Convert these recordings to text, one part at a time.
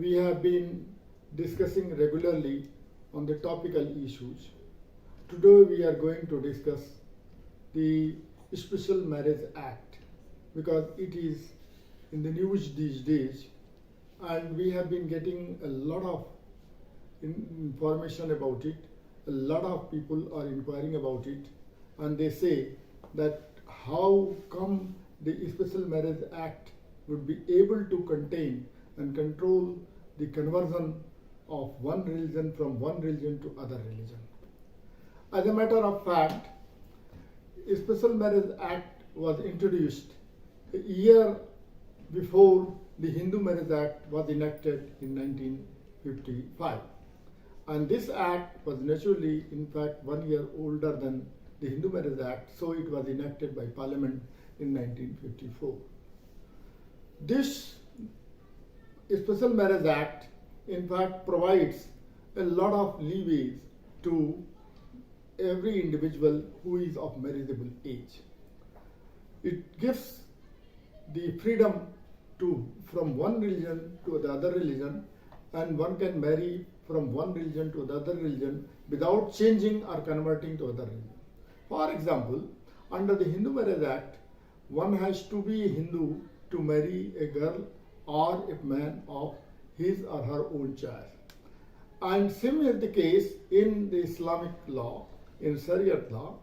we have been discussing regularly on the topical issues. Today we are going to discuss the Special Marriage Act because it is in the news these days and we have been getting a lot of information about it. A lot of people are inquiring about it and they say that how come the Special Marriage Act would be able to contain and control the conversion of one religion from one religion to other religion. As a matter of fact, Special Marriage Act was introduced a year before the Hindu Marriage Act was enacted in 1955. And this act was naturally, in fact, 1 year older than the Hindu Marriage Act, so it was enacted by Parliament in 1954. This Special Marriage Act, in fact, provides a lot of leeways to every individual who is of marriageable age. It gives the freedom from one religion to the other religion, and one can marry from one religion to the other religion without changing or converting to other religion. For example, under the Hindu Marriage Act, one has to be a Hindu to marry a girl or a man of his or her own choice. And same is the case in the Islamic law, in Sharia law,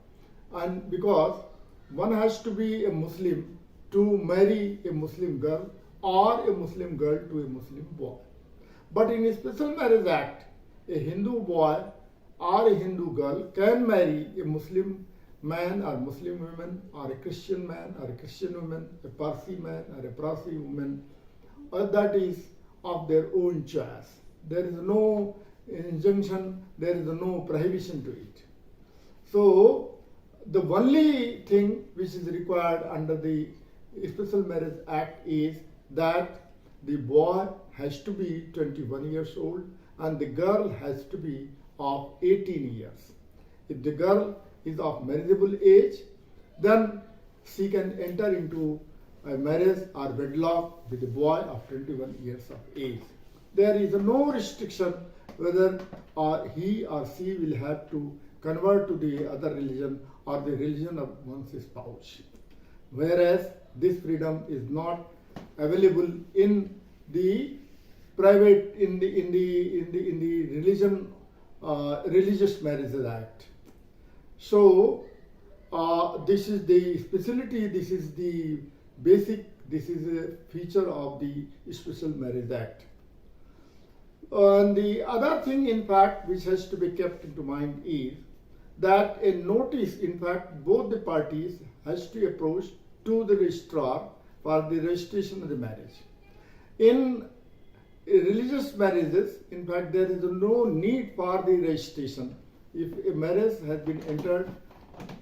and because one has to be a Muslim to marry a Muslim girl or a Muslim girl to a Muslim boy. But in a Special Marriage Act, a Hindu boy or a Hindu girl can marry a Muslim man or Muslim woman or a Christian man or a Christian woman, a Parsi man or a Parsi woman, that is of their own choice. There is no injunction, there is no prohibition to it. So the only thing which is required under the Special Marriage Act is that the boy has to be 21 years old and the girl has to be of 18 years. If the girl is of marriageable age, then she can enter into a marriage or wedlock with a boy of 21 years of age. There is no restriction whether he or she will have to convert to the other religion or the religion of one's spouse. Whereas this freedom is not available in the private in the Religious Marriages Act. So this is the specialty, this is the basic, this is a feature of the Special Marriage Act. And the other thing, in fact, which has to be kept into mind is that a notice, in fact, both the parties has to approach to the registrar for the registration of the marriage. In religious marriages, in fact, there is no need for the registration. If a marriage has been entered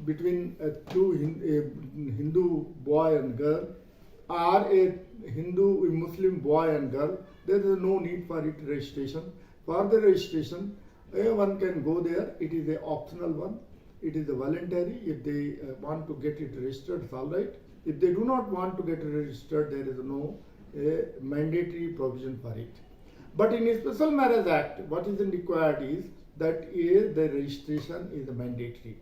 between a Hindu boy and girl or a Muslim boy and girl, there is no need for it registration. For the registration, one can go there. It is an optional one. It is a voluntary. If they want to get it registered, it's all right. If they do not want to get it registered, there is no mandatory provision for it. But in a Special Marriage Act, what is required is that the registration is mandatory.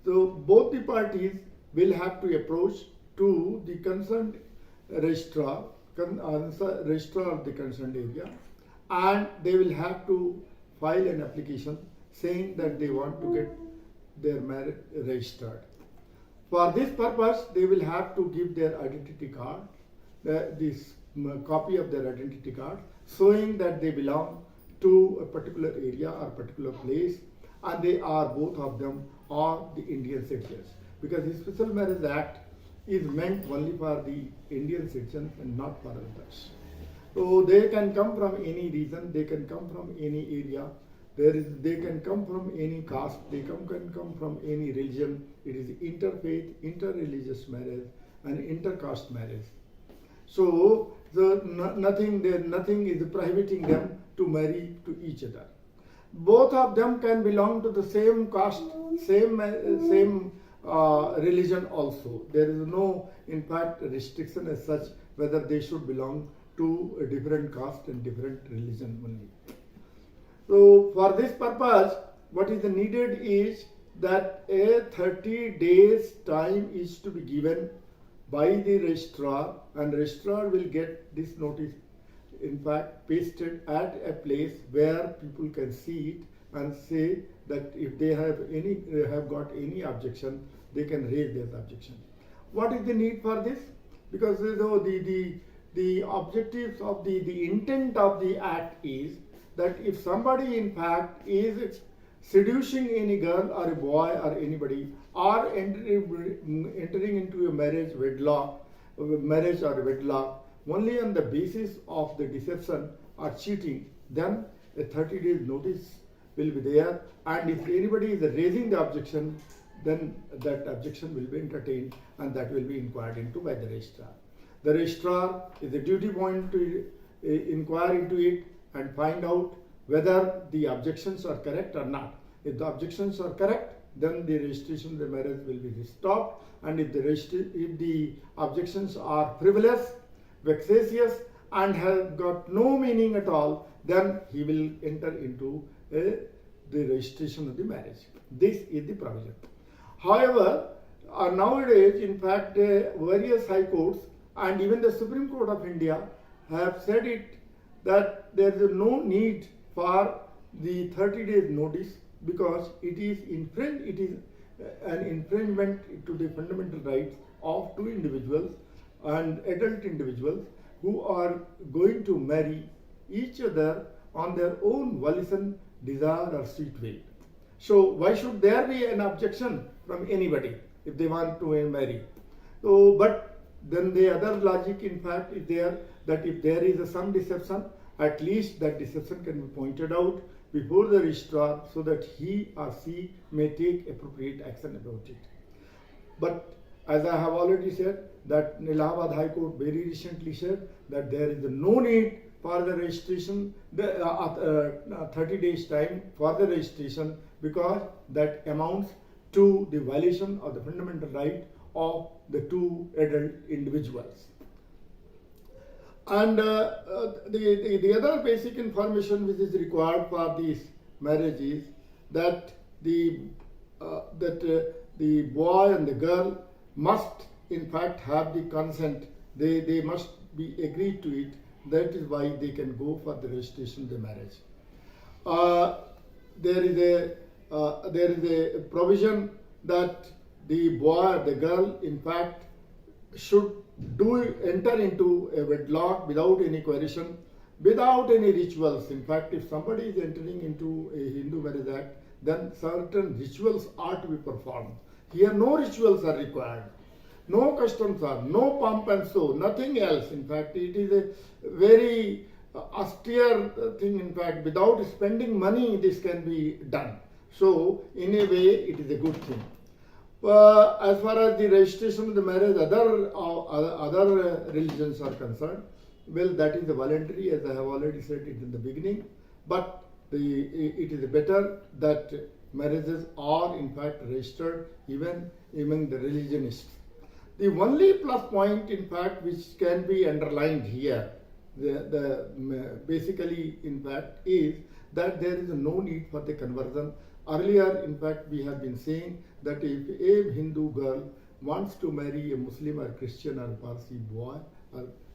So both the parties will have to approach to the concerned registrar of the concerned area, and they will have to file an application saying that they want to get their marriage registered. For this purpose, they will have to give their identity card, this copy of their identity card, showing that they belong to a particular area or particular place, and they are both of them are the Indian citizens. Because the Special Marriage Act is meant only for the Indian citizens and not for others. So they can come from any region, they can come from any area, they can come from any caste, they can come from any religion. It is interfaith, interreligious marriage and intercaste marriage. So nothing is prohibiting them to marry to each other. Both of them can belong to the same caste, same religion also. There is no, in fact, restriction as such whether they should belong to a different caste and different religion only. So for this purpose, what is needed is that a 30 days time is to be given by the registrar, and registrar will get this notice in fact pasted at a place where people can see it and say that if they have got any objection, they can raise their objection. What is the need for this? Because the objectives of the intent of the act is that if somebody in fact is seducing any girl or a boy or anybody, or entering into a marriage or wedlock only on the basis of the deception or cheating, then a 30 days notice will be there, and if anybody is raising the objection, then that objection will be entertained and that will be inquired into by the registrar. The registrar is a duty point to inquire into it and find out whether the objections are correct or not. If the objections are correct, then the registration of the marriage will be stopped, and if the objections are frivolous, vexatious, and have got no meaning at all, then he will enter into the registration of the marriage. This is the provision. However, nowadays, in fact, various high courts and even the Supreme Court of India have said it that there is no need for the 30 days notice, because it is an infringement to the fundamental rights of two individuals and adult individuals who are going to marry each other on their own volition, desire or sweet will. So why should there be an objection from anybody if they want to marry? So, but then the other logic in fact is there, that if there is some deception, at least that deception can be pointed out before the registrar so that he or she may take appropriate action about it. But as I have already said, that Allahabad High Court very recently said that there is no need for the registration, 30 days time for the registration, because that amounts to the violation of the fundamental right of the two adult individuals. And the other basic information which is required for this marriage is that the boy and the girl must in fact have the consent. They must be agreed to it. That is why they can go for the registration of the marriage. There is a provision that the boy or the girl in fact should enter into a wedlock without any coercion, without any rituals. In fact, if somebody is entering into a Hindu Marriage Act, then certain rituals are to be performed. Here no rituals are required, no customs are, no pomp and show, nothing else. In fact, it is a very austere thing. In fact, without spending money, this can be done. So, in a way, it is a good thing. As far as the registration of the marriage, other religions are concerned, well, that is voluntary, as I have already said it in the beginning. But it is better that marriages are in fact registered even among the religionists. The only plus point, in fact, which can be underlined here, basically, in fact, is that there is no need for the conversion. Earlier, in fact, we have been saying that if a Hindu girl wants to marry a Muslim or Christian or Parsi boy,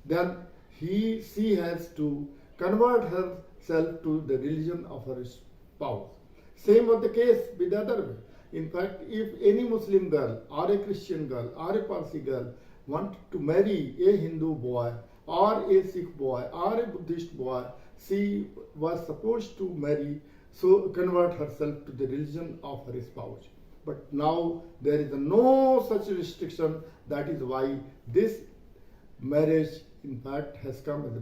then she has to convert herself to the religion of her spouse. Same was the case with the other way. In fact, if any Muslim girl or a Christian girl or a Parsi girl want to marry a Hindu boy or a Sikh boy or a Buddhist boy, she was supposed to convert herself to the religion of her spouse. But now there is no such restriction. That is why this marriage, in fact, has come as a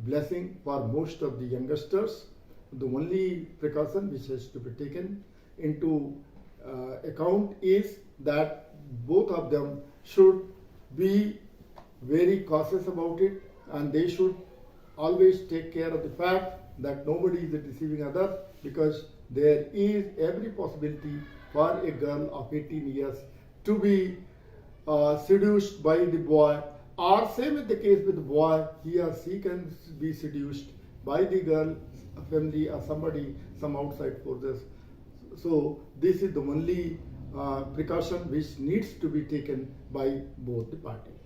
blessing for most of the youngsters. The only precaution which has to be taken into account is that both of them should be very cautious about it, and they should always take care of the fact that nobody is deceiving others, because there is every possibility for a girl of 18 years to be seduced by the boy, Or same is the case with the boy, he or she can be seduced by the girl family or somebody, some outside forces. So this is the only precaution which needs to be taken by both the parties.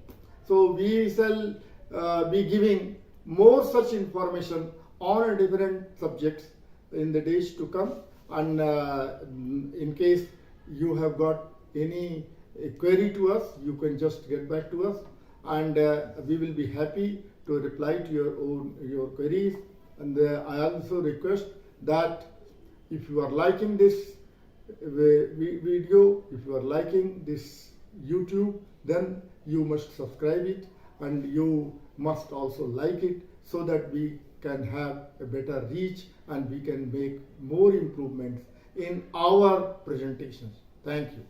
So we shall be giving more such information on different subjects in the days to come, and in case you have got any query to us, you can just get back to us, and we will be happy to reply to your queries. And I also request that if you are liking this video, if you are liking this YouTube, then you must subscribe it, and you must also like it, so that we can have a better reach and we can make more improvements in our presentations. Thank you.